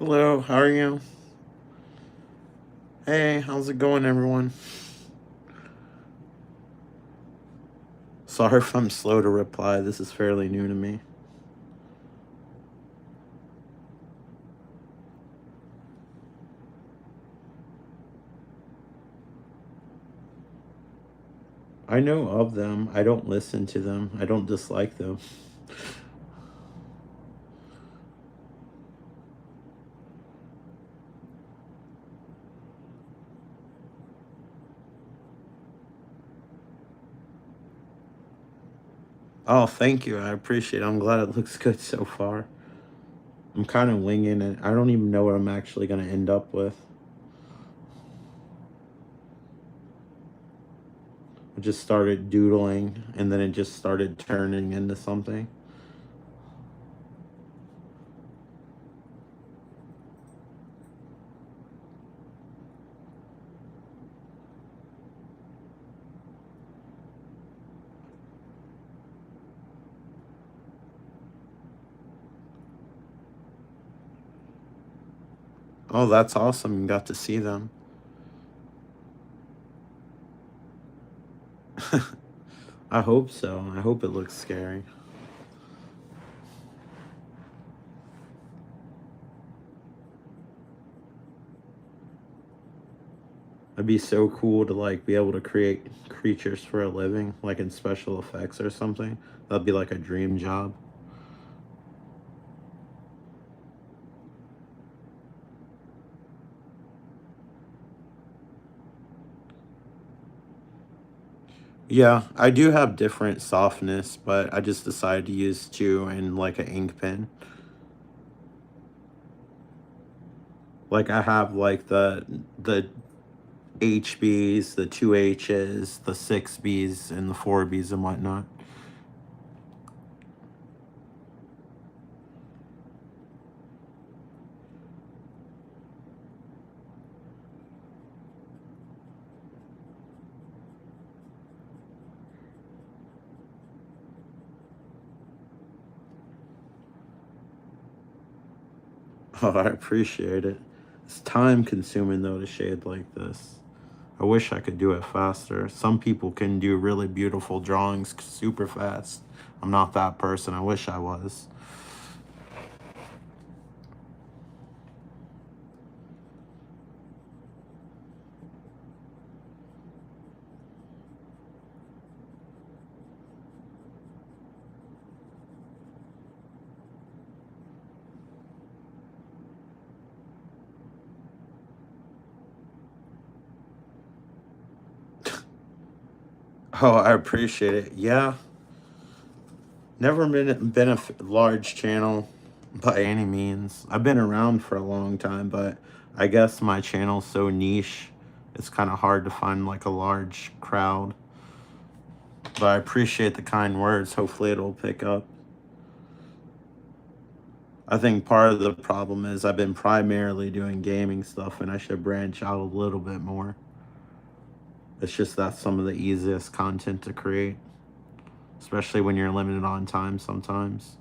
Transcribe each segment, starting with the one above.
Hello, how are you? Hey, how's it going, everyone? Sorry if I'm slow to reply. This is fairly new to me. I know of them. I don't listen to them. I don't dislike them. Oh, thank you. I appreciate it. I'm glad it looks good so far. I'm kind of winging it. I don't even know what I'm actually going to end up with. I just started doodling and then it just started turning into something. Oh, that's awesome. You got to see them. I hope so. I hope it looks scary. It'd be so cool to like be able to create creatures for a living, like in special effects or something. That'd be like a dream job. Yeah, I do have different softness, but I just decided to use two and like an ink pen. Like I have like the HBs, the two H's, the six B's, and the four B's and whatnot. Oh, I appreciate it. It's time consuming though to shade like this. I wish I could do it faster. Some people can do really beautiful drawings super fast. I'm not that person. I wish I was. Oh, I appreciate it. Yeah, never been a large channel by any means. I've been around for a long time, but I guess my channel's so niche, it's kind of hard to find like a large crowd. But I appreciate the kind words. Hopefully it'll pick up. I think part of the problem is I've been primarily doing gaming stuff and I should branch out a little bit more. It's just that's some of the easiest content to create, especially when you're limited on time sometimes.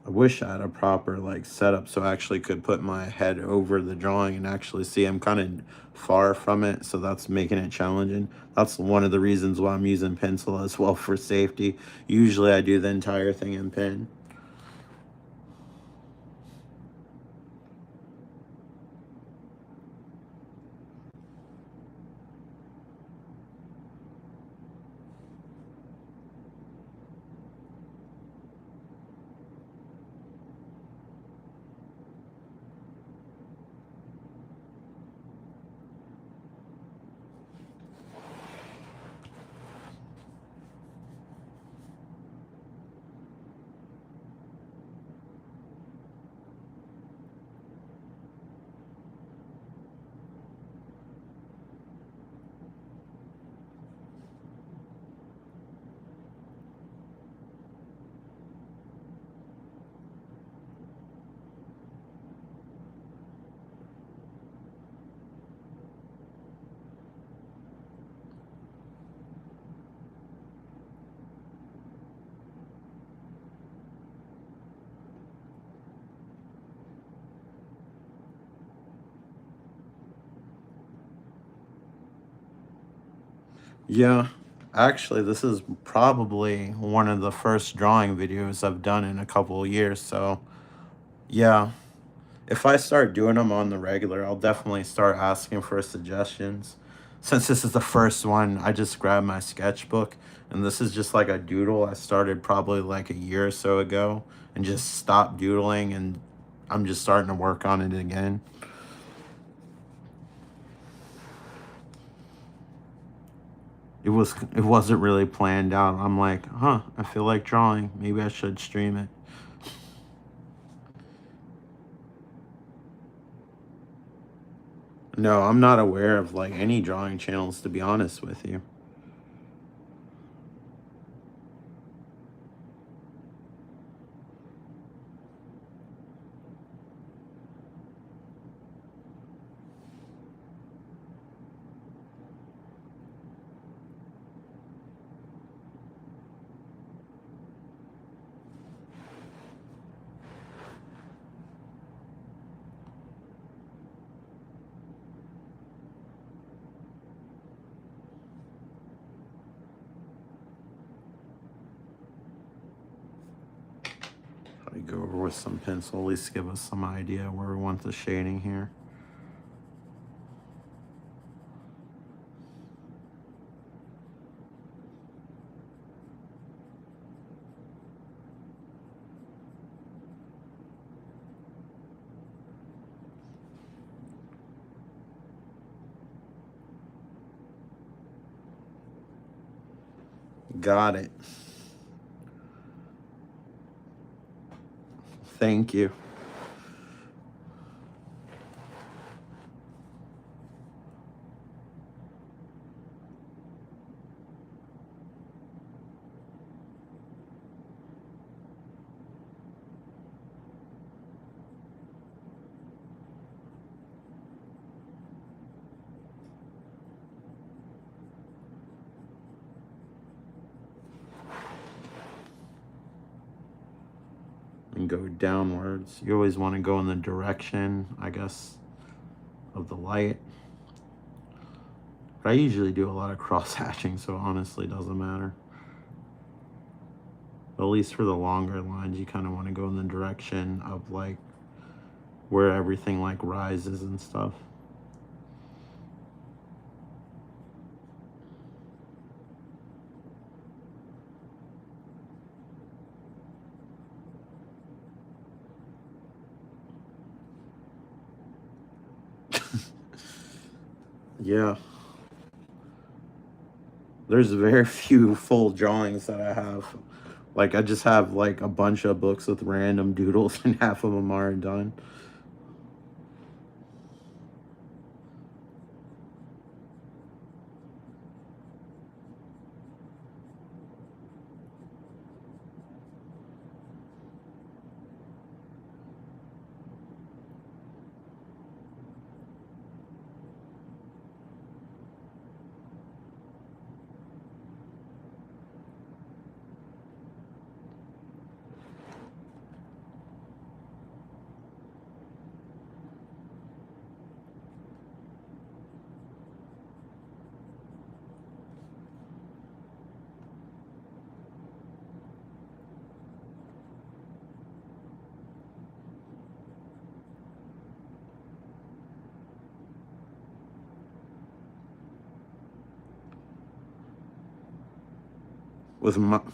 I wish I had a proper like setup so I actually could put my head over the drawing and actually see. I'm kind of far from it, so that's making it challenging. That's one of the reasons why I'm using pencil as well for safety. Usually I do the entire thing in pen. Yeah, actually, this is probably one of the first drawing videos I've done in a couple of years. So, yeah, if I start doing them on the regular, I'll definitely start asking for suggestions. Since this is the first one, I just grabbed my sketchbook, and this is just like a doodle I started probably like a year or so ago and just stopped doodling, and I'm just starting to work on it again. It wasn't really planned out. I'm like, huh, I feel like drawing. Maybe I should stream it. No, I'm not aware of like any drawing channels, to be honest with you. I go over with some pencil, at least give us some idea where we want the shading here. Got it. Thank you. And go downwards. You always want to go in the direction, I guess, of the light. But I usually do a lot of cross hatching, so it honestly doesn't matter. But at least for the longer lines, you kind of want to go in the direction of like where everything like rises and stuff. Yeah. There's very few full drawings that I have. Like I just have like a bunch of books with random doodles and half of them aren't done.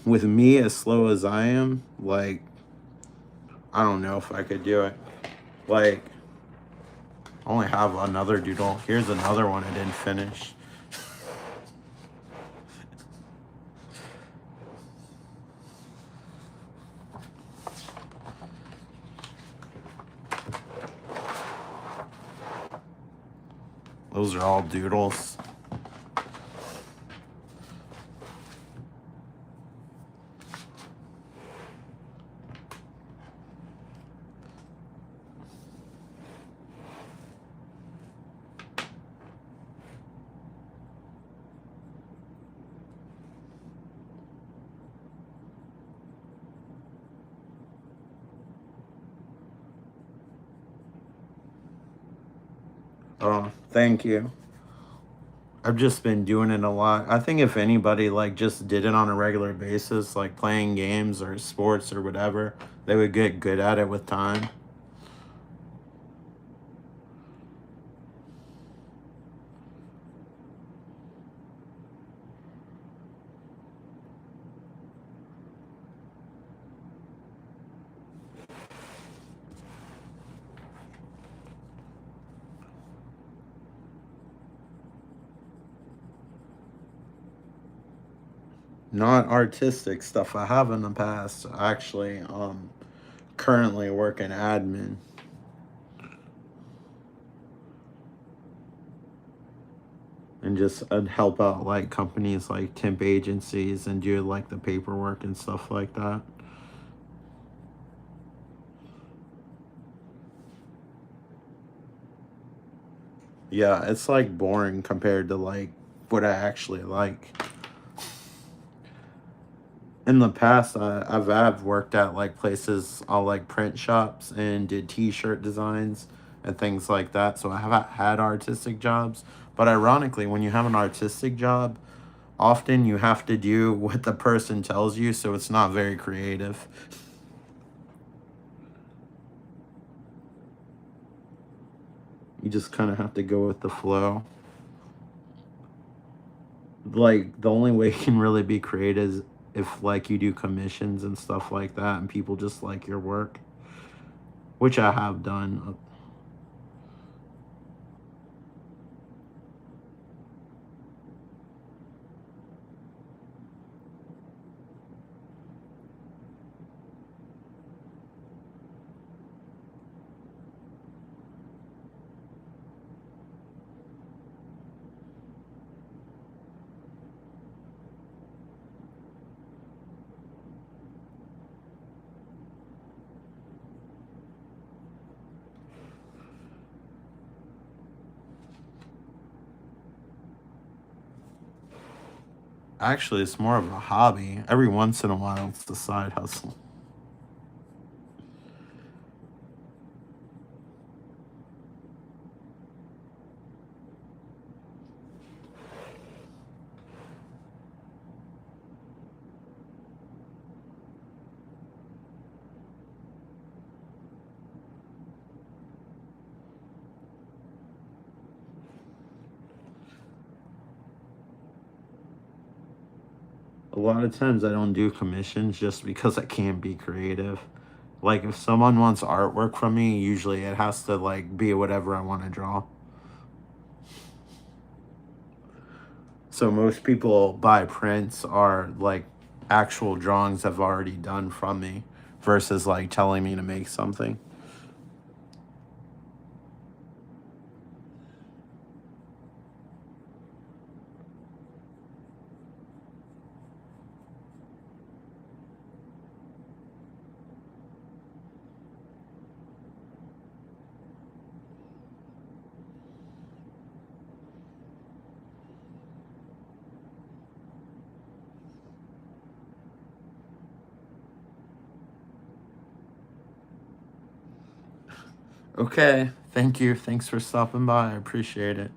With me as slow as I am, like I don't know if I could do it. Like I only have another doodle. Here's another one I didn't finish. Those are all doodles. Oh, thank you. I've just been doing it a lot. I think if anybody like just did it on a regular basis, like playing games or sports or whatever, they would get good at it with time. Not artistic stuff. I have in the past. Actually, currently work in admin and just help out like companies like temp agencies and do like the paperwork and stuff like that. Yeah, it's like boring compared to like what I actually like. In the past, I've worked at like places, all like print shops and did T-shirt designs and things like that. So I have had artistic jobs. But ironically, when you have an artistic job, often you have to do what the person tells you, so it's not very creative. You just kind of have to go with the flow. Like the only way you can really be creative is if like you do commissions and stuff like that and people just like your work, which I have done. Actually, it's more of a hobby. Every once in a while, it's the side hustle. A lot of times I don't do commissions just because I can't be creative. Like if someone wants artwork from me, usually it has to like be whatever I want to draw. So most people buy prints are like actual drawings I've already done from me versus like telling me to make something. Okay, thank you. Thanks for stopping by. I appreciate it.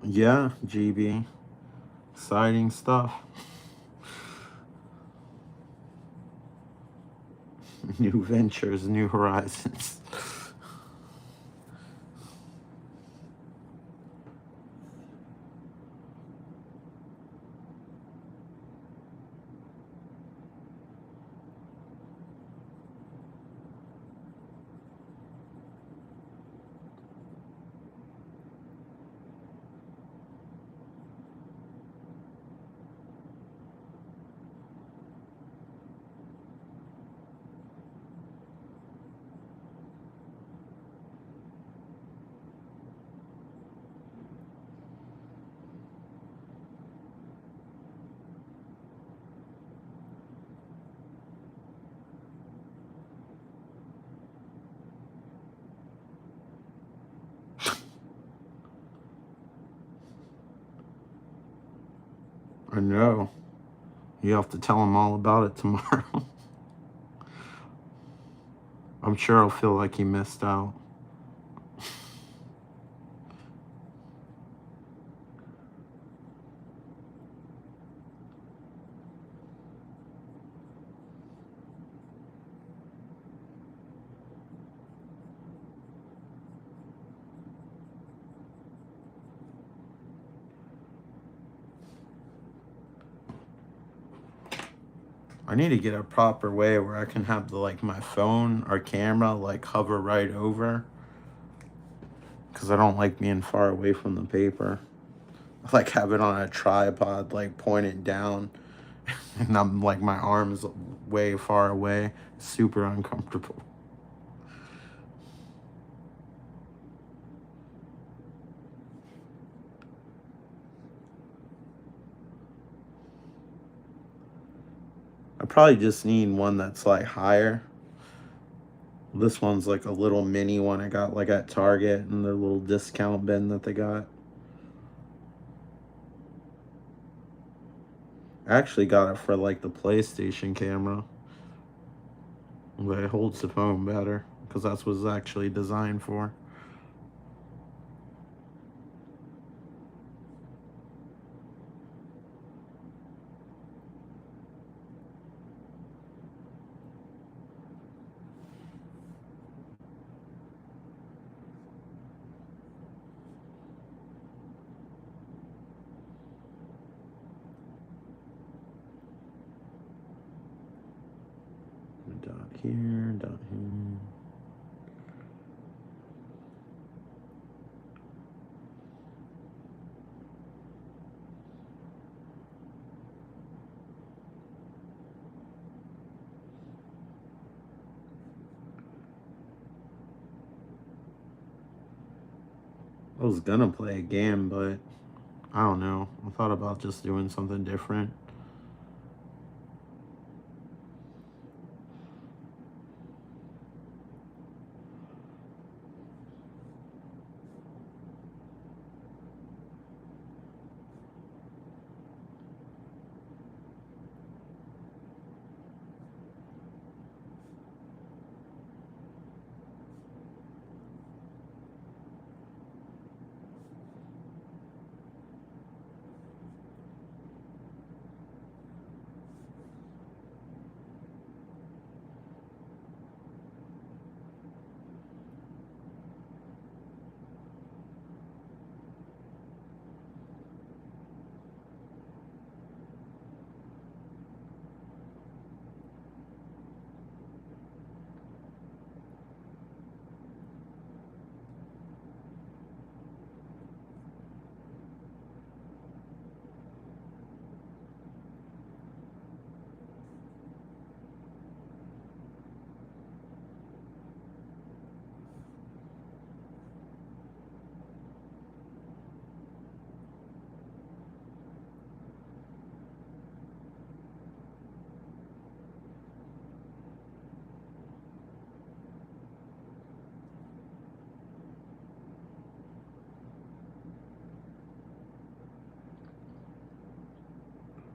Yeah, GB. Exciting stuff. New ventures, new horizons. I know. You have to tell him all about it tomorrow. I'm sure he'll feel like he missed out. I need to get a proper way where I can have the, like, my phone or camera like hover right over, because I don't like being far away from the paper. I like have it on a tripod, like pointed down, and I'm like my arms way far away. Super uncomfortable. I probably just need one that's like higher. This one's like a little mini one I got like at Target in the little discount bin that they got. I actually got it for like the PlayStation camera, but it holds the phone better because that's what it's actually designed for. Dot here, dot here. I was gonna play a game, but I don't know. I thought about just doing something different.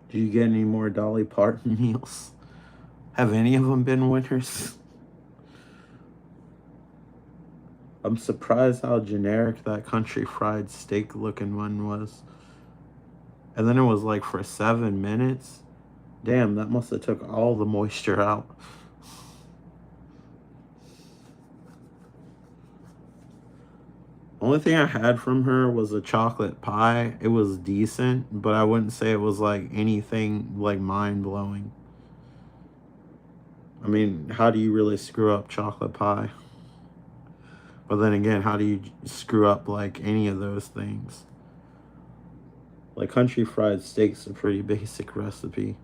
Do you get any more Dolly Parton meals? Have any of them been winners? I'm surprised how generic that country fried steak looking one was. And then it was like for 7 minutes. Damn, that must have took all the moisture out. Only thing I had from her was a chocolate pie. It was decent, but I wouldn't say it was like anything like mind blowing. I mean, how do you really screw up chocolate pie? But then again, how do you screw up like any of those things? Like country fried steak's a pretty basic recipe.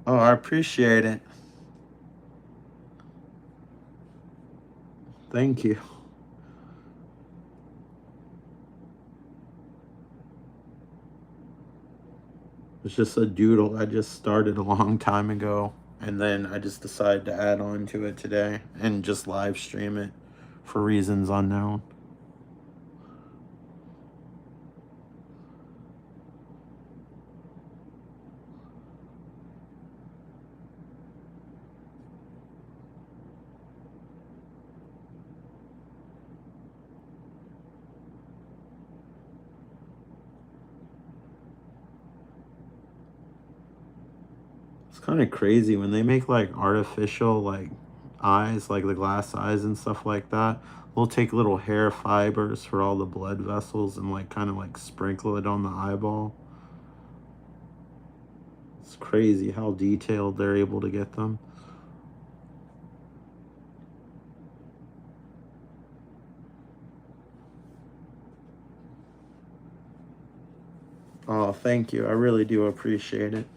Oh, I appreciate it. Thank you. It's just a doodle I just started a long time ago. And then I just decided to add on to it today and just live stream it for reasons unknown. It's kind of crazy when they make like artificial like eyes, like the glass eyes and stuff like that. They'll take little hair fibers for all the blood vessels and like kind of like sprinkle it on the eyeball. It's crazy how detailed they're able to get them. Oh, thank you. I really do appreciate it.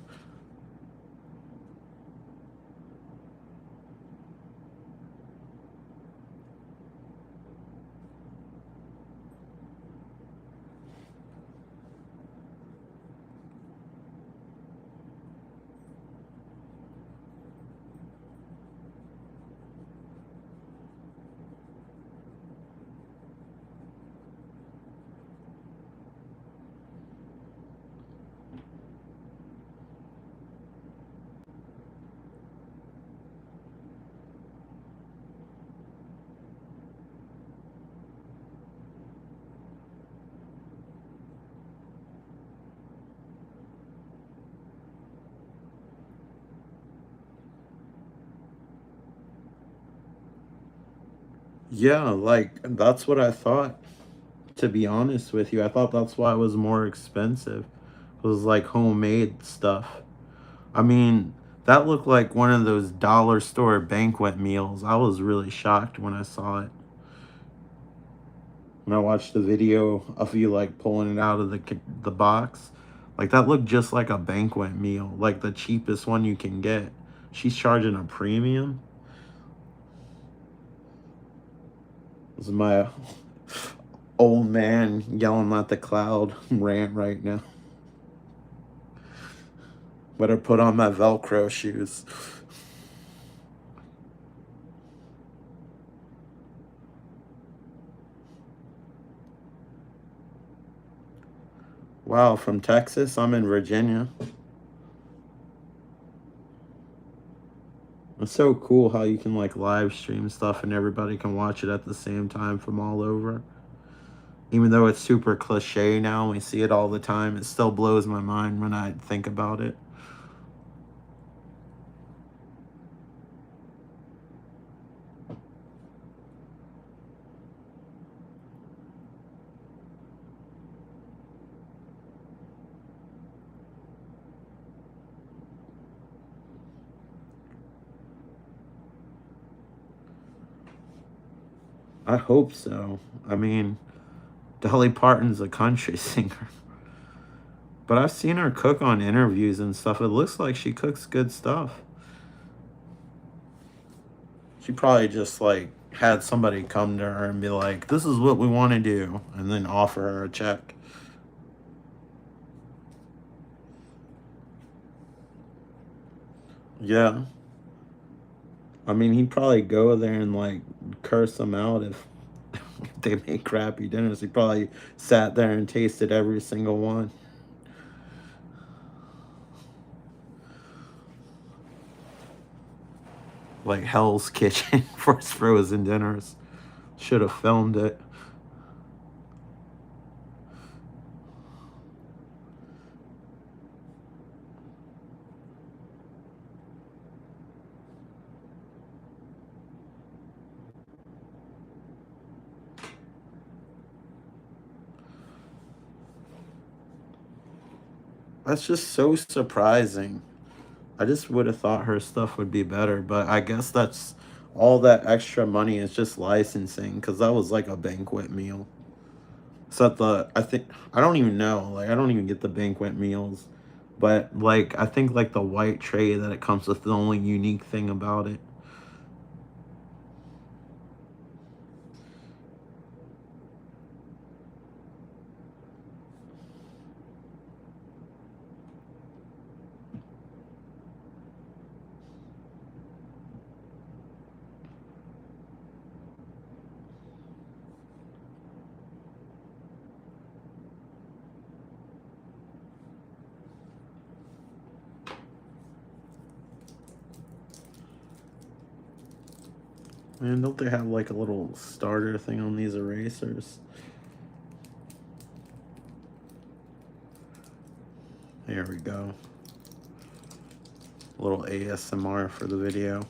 Yeah, like that's what I thought, to be honest with you. I thought that's why it was more expensive. It was like homemade stuff. I mean, that looked like one of those dollar store banquet meals. I was really shocked when I saw it. When I watched the video of you like pulling it out of the box, like that looked just like a banquet meal, like the cheapest one you can get. She's charging a premium. This is my old man yelling at the cloud rant right now. Better put on my Velcro shoes. Wow, from Texas? I'm in Virginia. It's so cool how you can like live stream stuff and everybody can watch it at the same time from all over. Even though it's super cliche now, we see it all the time, it still blows my mind when I think about it. I hope so. I mean, Dolly Parton's a country singer. But I've seen her cook on interviews and stuff. It looks like she cooks good stuff. She probably just like had somebody come to her and be like, "This is what we want to do," and then offer her a check. Yeah. I mean, he'd probably go there and like curse them out if they made crappy dinners. He probably sat there and tasted every single one. Like Hell's Kitchen for his frozen dinners. Should have filmed it. That's just so surprising. I just would have thought her stuff would be better, but I guess that's all that extra money is just licensing because that was like a banquet meal. So I think I don't even know, like I don't even get the banquet meals, but like I think like the white tray that it comes with the only unique thing about it. Man, don't they have like a little starter thing on these erasers? Here we go. A little ASMR for the video.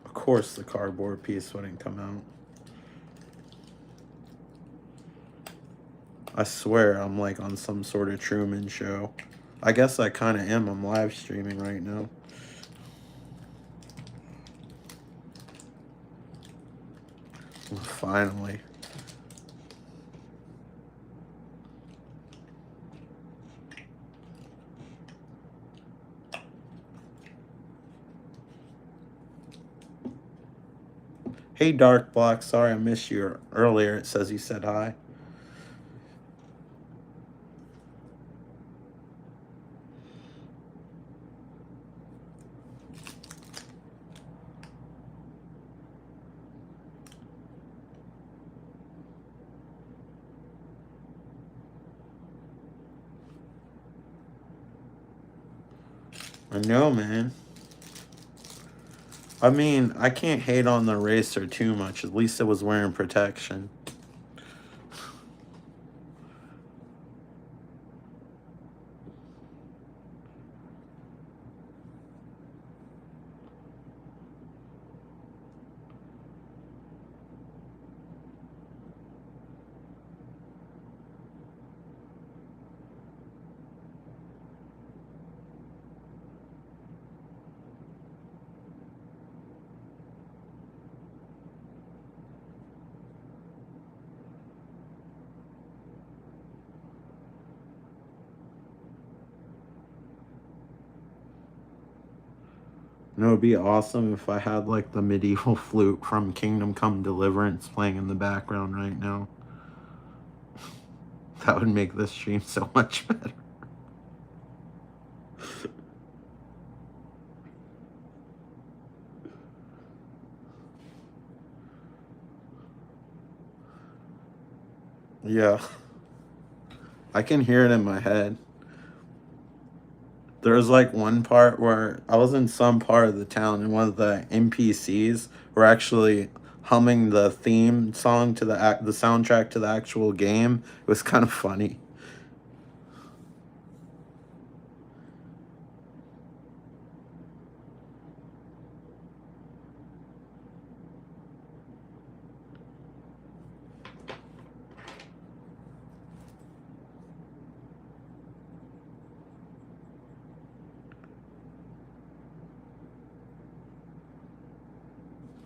Of course the cardboard piece wouldn't come out. I swear I'm like on some sort of Truman show. I guess I kind of am. I'm live streaming right now. Finally. Hey, Dark Block. Sorry I missed you earlier. It says you said hi. I know, man. I mean, I can't hate on the racer too much. At least it was wearing protection. You know, it'd be awesome if I had like the medieval flute from Kingdom Come Deliverance playing in the background right now. That would make this stream so much better. Yeah, I can hear it in my head. There's like one part where I was in some part of the town and one of the NPCs were actually humming the theme song to the soundtrack to the actual game. It was kind of funny.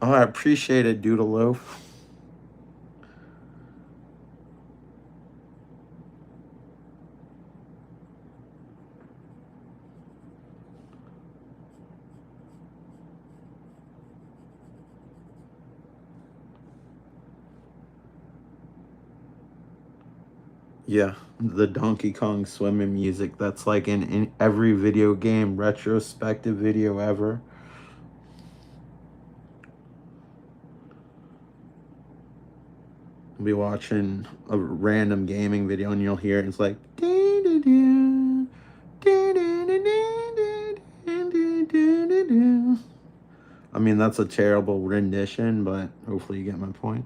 Oh, I appreciate it, Doodaloo. Yeah, the Donkey Kong swimming music that's like in every video game retrospective video ever. You'll be watching a random gaming video and you'll hear it, it's like I mean, that's a terrible rendition, but hopefully you get my point.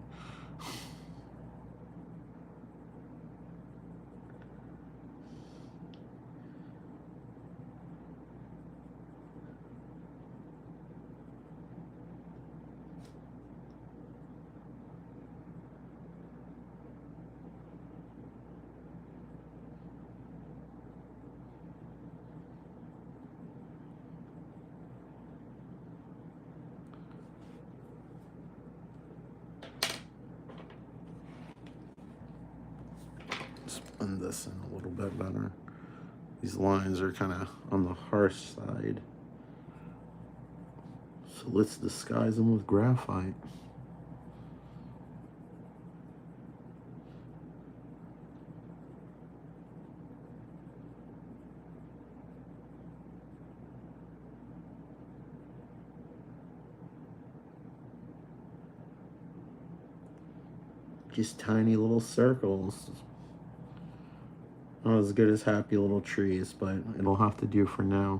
Spin this in a little bit better. These lines are kind of on the harsh side. So let's disguise them with graphite. Just tiny little circles. Not as good as happy little trees, but it'll have to do for now.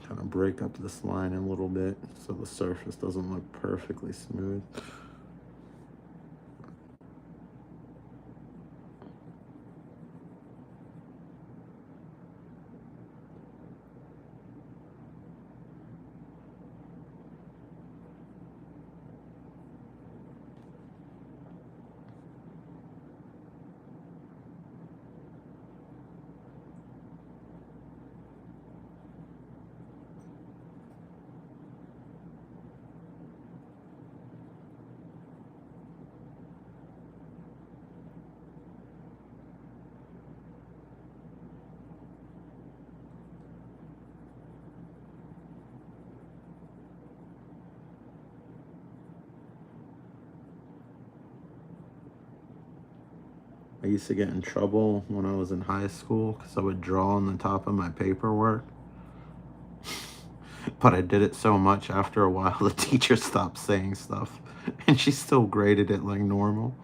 Kind of break up this line a little bit so the surface doesn't look perfectly smooth. I used to get in trouble when I was in high school because I would draw on the top of my paperwork. But I did it so much after a while, the teacher stopped saying stuff. And she still graded it like normal.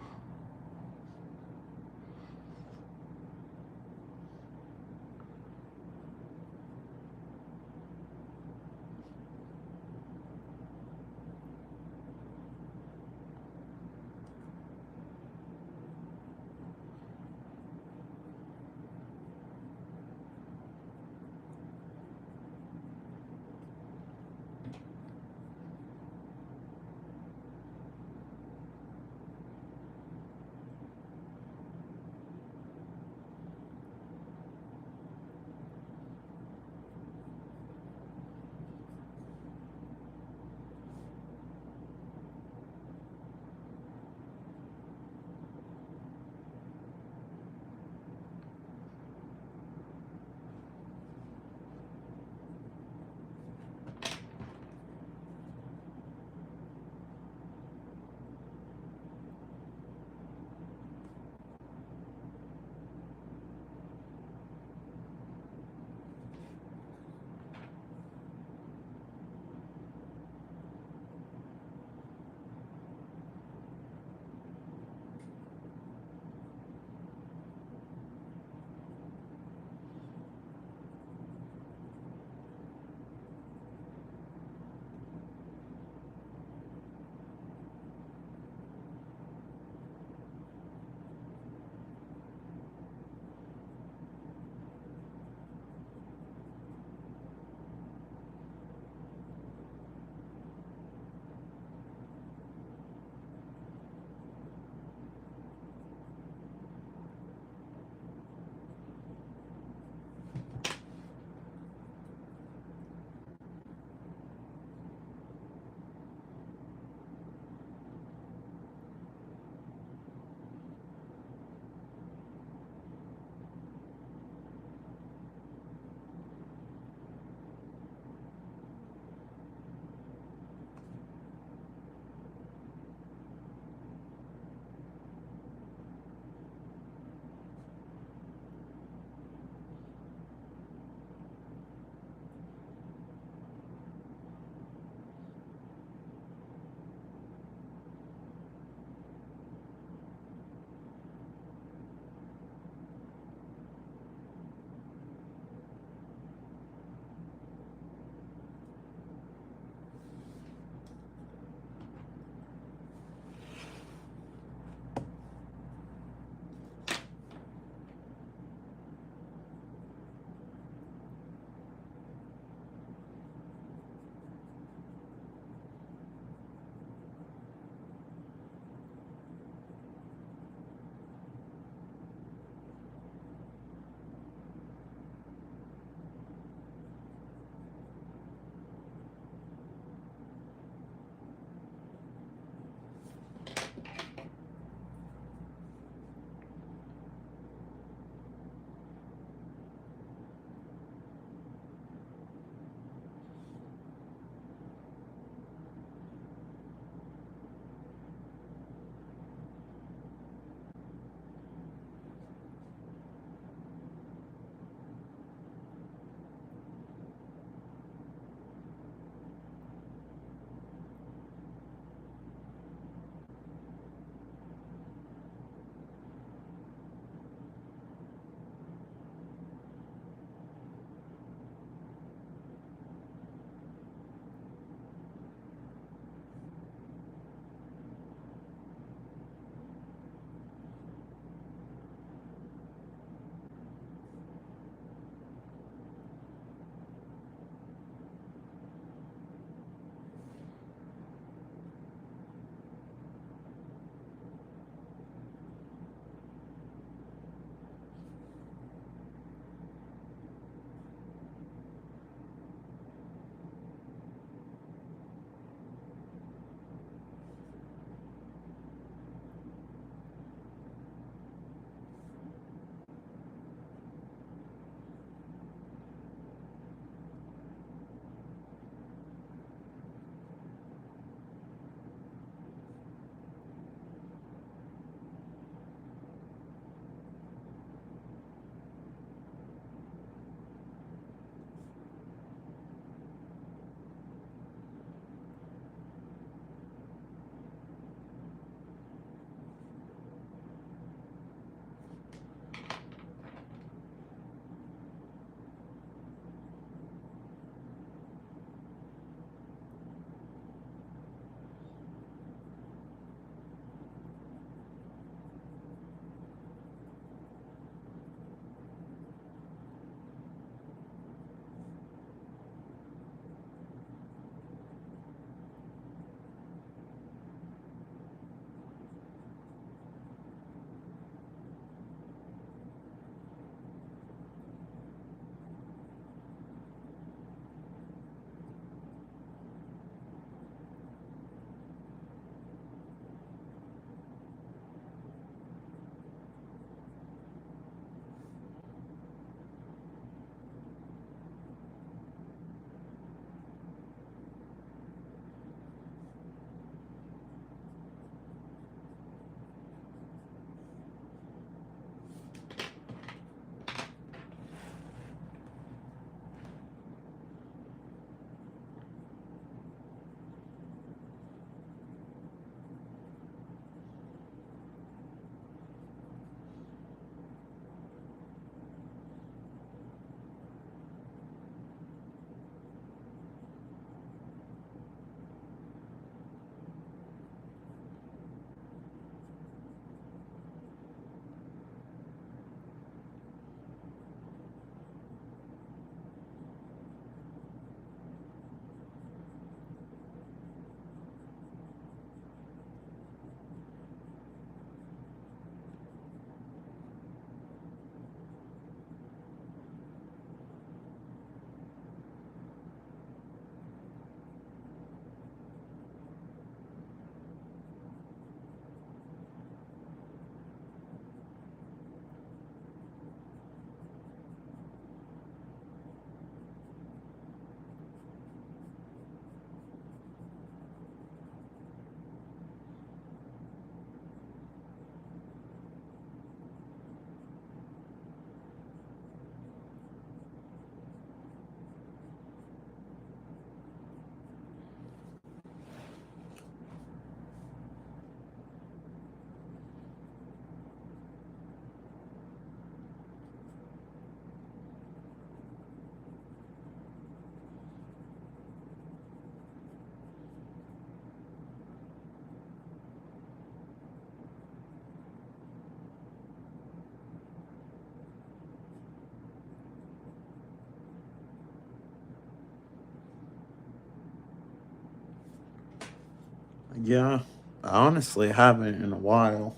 Yeah, I honestly haven't in a while.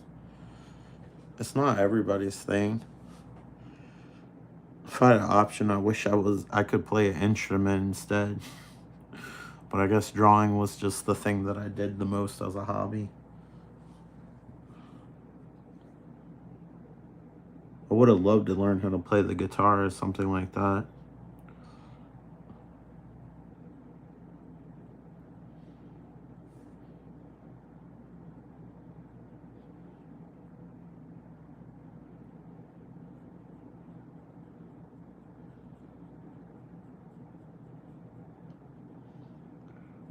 It's not everybody's thing. If I had an option, I could play an instrument instead. But I guess drawing was just the thing that I did the most as a hobby. I would have loved to learn how to play the guitar or something like that.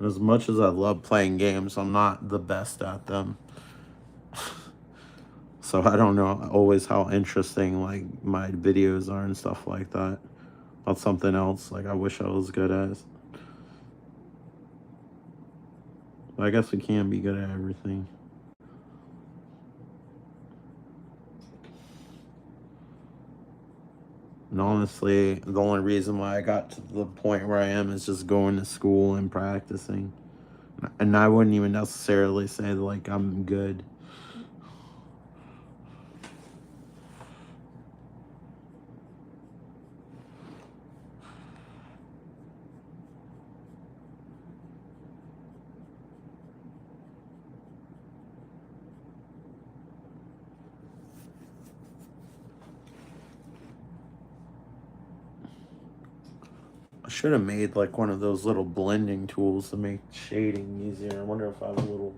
As much as I love playing games, I'm not the best at them. So I don't know always how interesting like my videos are and stuff like that. That's something else like I wish I was good at. But I guess we can't be good at everything. And honestly, the only reason why I got to the point where I am is just going to school and practicing. And I wouldn't even necessarily say like I'm good. I should have made like one of those little blending tools to make shading easier. I wonder if I have a little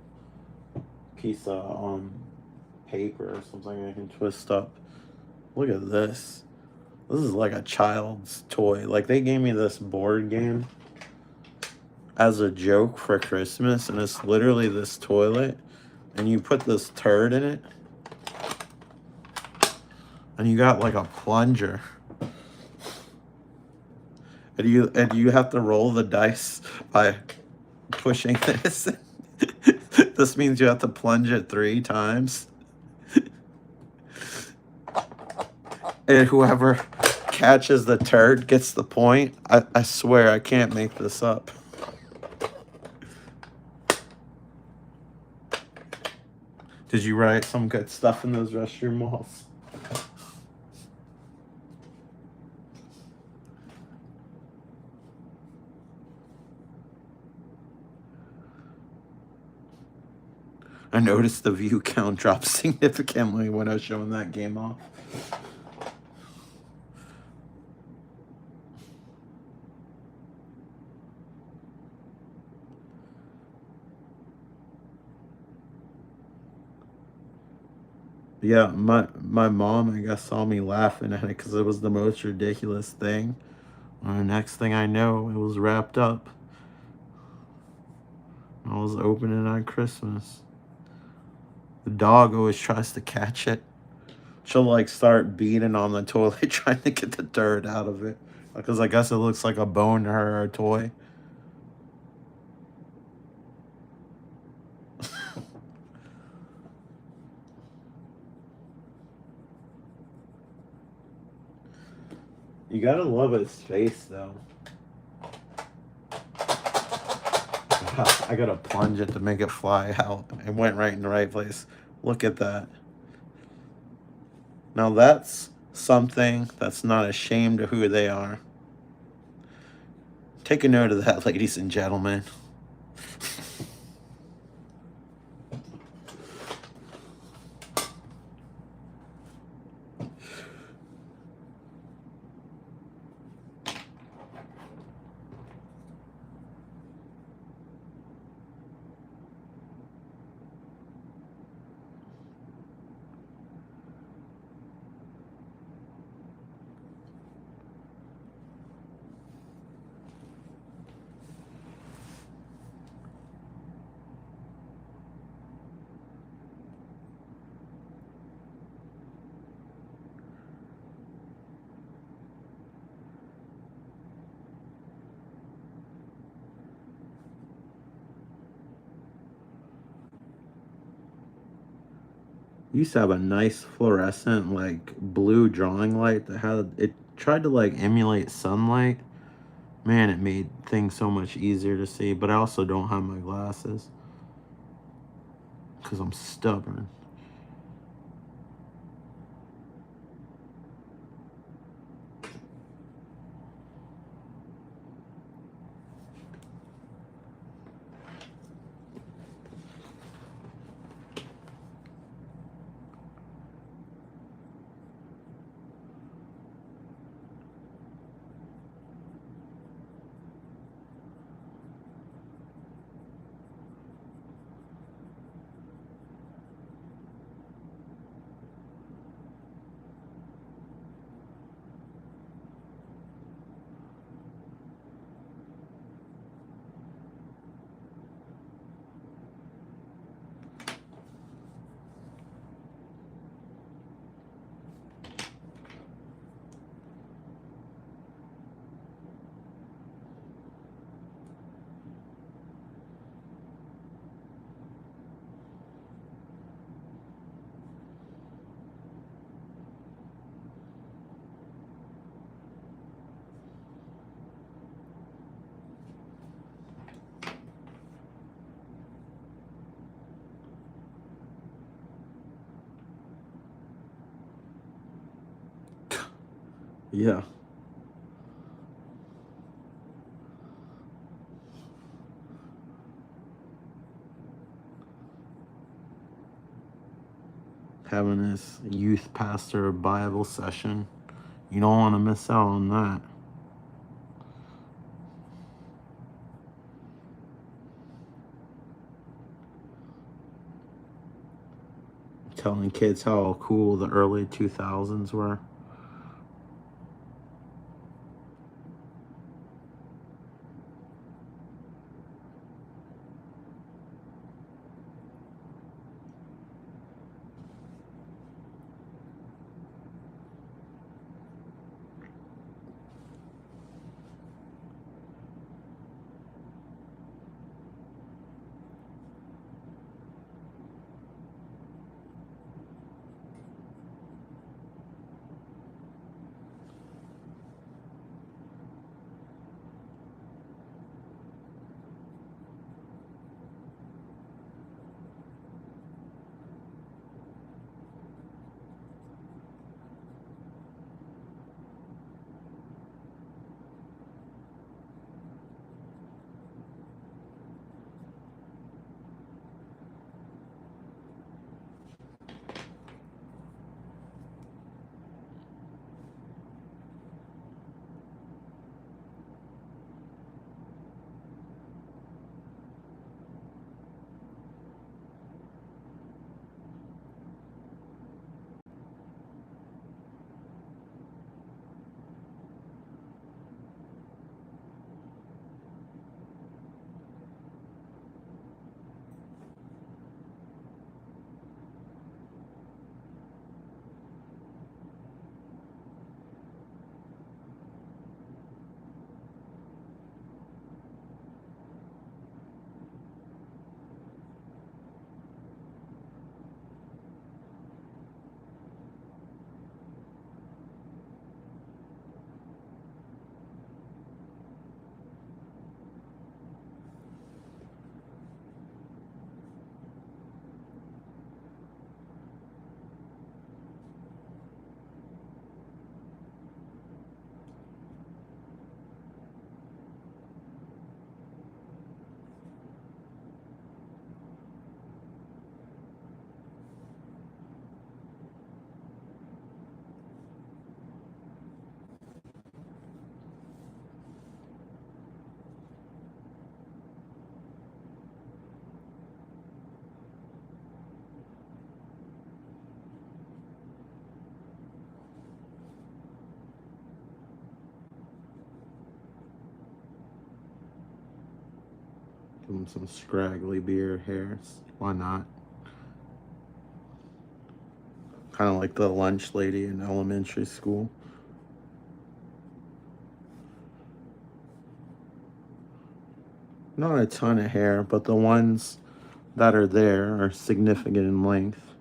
piece of paper or something I can twist up. Look at this. This is like a child's toy. Like they gave me this board game as a joke for Christmas, and it's literally this toilet, and you put this turd in it, and you got like a plunger. And you have to roll the dice by pushing this. This means you have to plunge it 3 times. And whoever catches the turd gets the point. I swear I can't make this up. Did you write some good stuff in those restroom walls? I noticed the view count dropped significantly when I was showing that game off. Yeah, my mom, I guess, saw me laughing at it because it was the most ridiculous thing. And the next thing I know, it was wrapped up. I was opening on Christmas. The dog always tries to catch it. She'll like start beating on the toilet trying to get the dirt out of it. Because I guess it looks like a bone to her or a toy. You gotta love its face though. I gotta plunge it to make it fly out. It went right in the right place. Look at that. Now that's something that's not ashamed of who they are. Take a note of that, ladies and gentlemen. You used to have a nice fluorescent like blue drawing light that had it tried to like emulate sunlight. Man, it made things so much easier to see, but I also don't have my glasses. because I'm stubborn. Yeah. Having this youth pastor Bible session. You don't want to miss out on that. Telling kids how cool the early 2000s were. Give them some scraggly beard hairs. Why not? Kind of like the lunch lady in elementary school. Not a ton of hair, but the ones that are there are significant in length.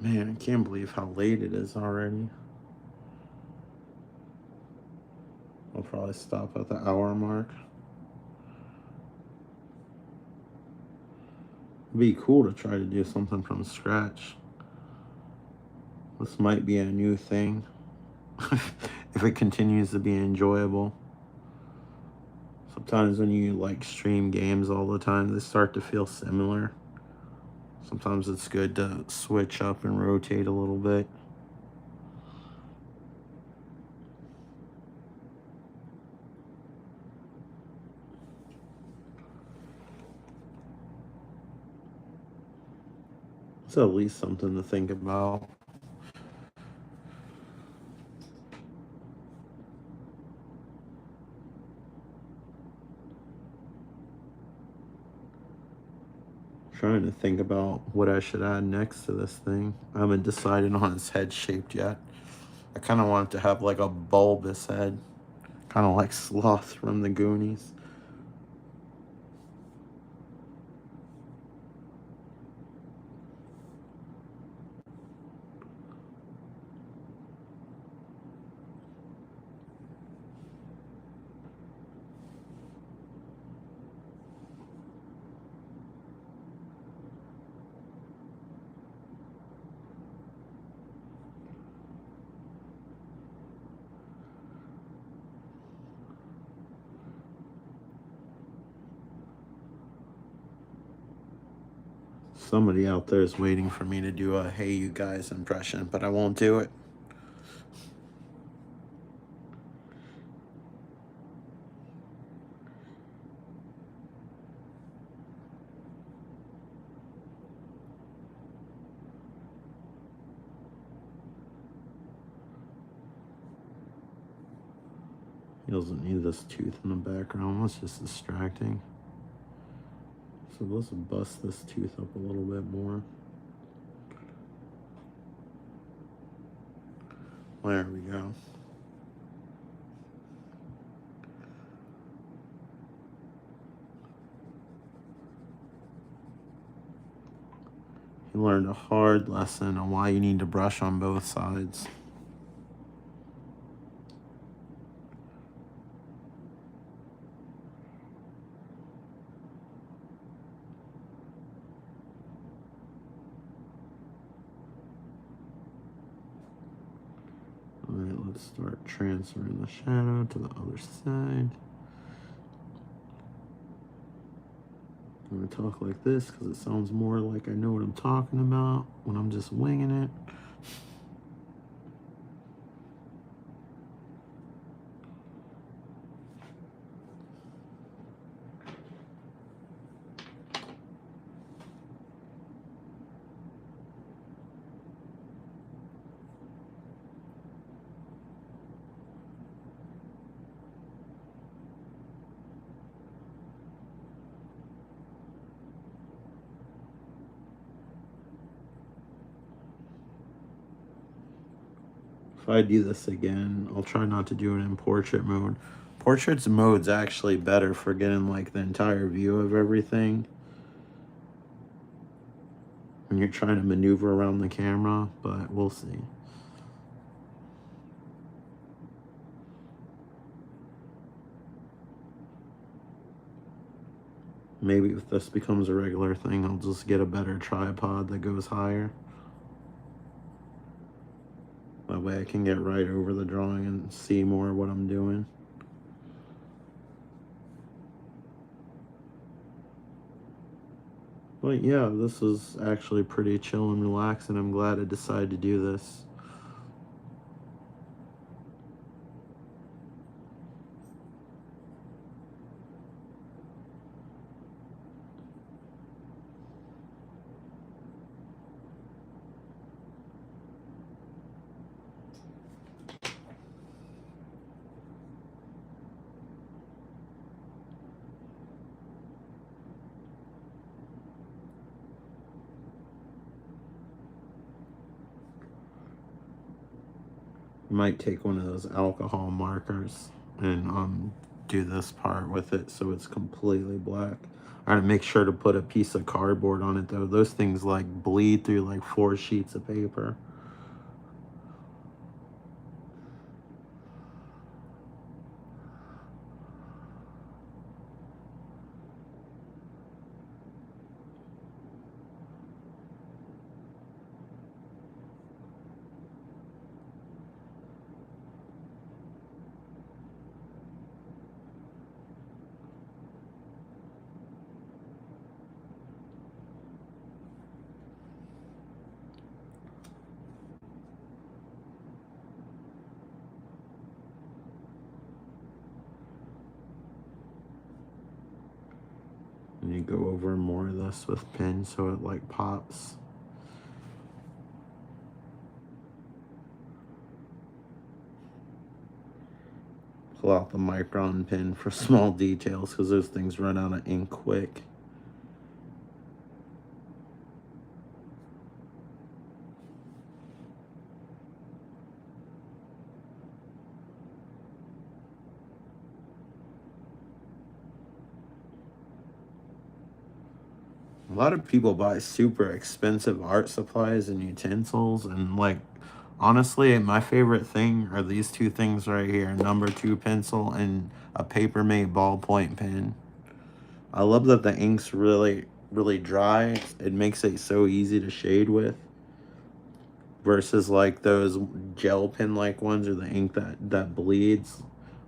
Man, I can't believe how late it is already. I'll probably stop at the hour mark. It'd be cool to try to do something from scratch. This might be a new thing if it continues to be enjoyable. Sometimes when you like stream games all the time, they start to feel similar. Sometimes it's good to switch up and rotate a little bit. It's at least something to think about. Trying to think about what I should add next to this thing. I haven't decided on its head shape yet. I kind of want it to have like a bulbous head, kind of like Sloth from the Goonies. Somebody out there is waiting for me to do a "Hey you guys" impression, but I won't do it. He doesn't need this tooth in the background. That's just distracting. So let's bust this tooth up a little bit more. There we go. He learned a hard lesson on why you need to brush on both sides. Alright, let's start transferring the shadow to the other side. I'm going to talk like this because it sounds more like I know what I'm talking about when I'm just winging it. If I do this again, I'll try not to do it in portrait mode. Portraits mode's actually better for getting like the entire view of everything when you're trying to maneuver around the camera, but we'll see. Maybe if this becomes a regular thing, I'll just get a better tripod that goes higher. That way I can get right over the drawing and see more what I'm doing. But yeah, this is actually pretty chill and relaxing. I'm glad I decided to do this. Might take one of those alcohol markers and do this part with it so it's completely black. I gotta make sure to put a piece of cardboard on it though. Those things like bleed through like 4 sheets of paper. And you go over more of this with pins so it like pops. Pull out the micron pin for small details because those things run out of ink quick. A lot of people buy super expensive art supplies and utensils, and like honestly, my favorite thing are these two things right here: number 2 pencil and a Papermate ballpoint pen. I love that the ink's really dry. It makes it so easy to shade with versus like those gel pen like ones or the ink that bleeds.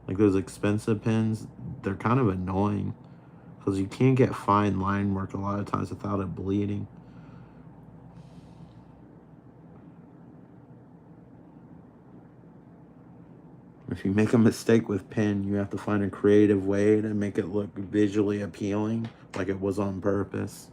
Like those expensive pens, they're kind of annoying because you can't get fine line work a lot of times without it bleeding. If you make a mistake with pen, you have to find a creative way to make it look visually appealing, like it was on purpose.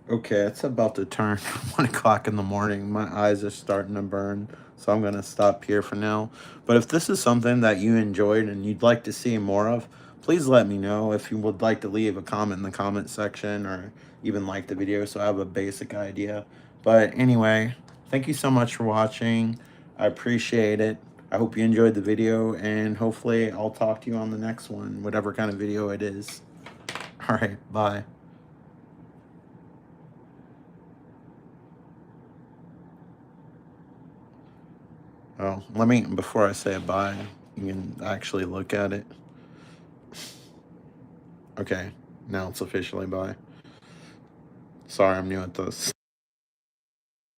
Okay, it's about to turn 1 o'clock in the morning. My eyes are starting to burn, so I'm going to stop here for now. But if this is something that you enjoyed and you'd like to see more of, please let me know. If you would like to leave a comment in the comment section or even like the video so I have a basic idea. But anyway, thank you so much for watching. I appreciate it. I hope you enjoyed the video, and hopefully I'll talk to you on the next one, whatever kind of video it is. All right, bye. Oh, before I say bye, you can actually look at it. Okay, now it's officially bye. Sorry, I'm new at this.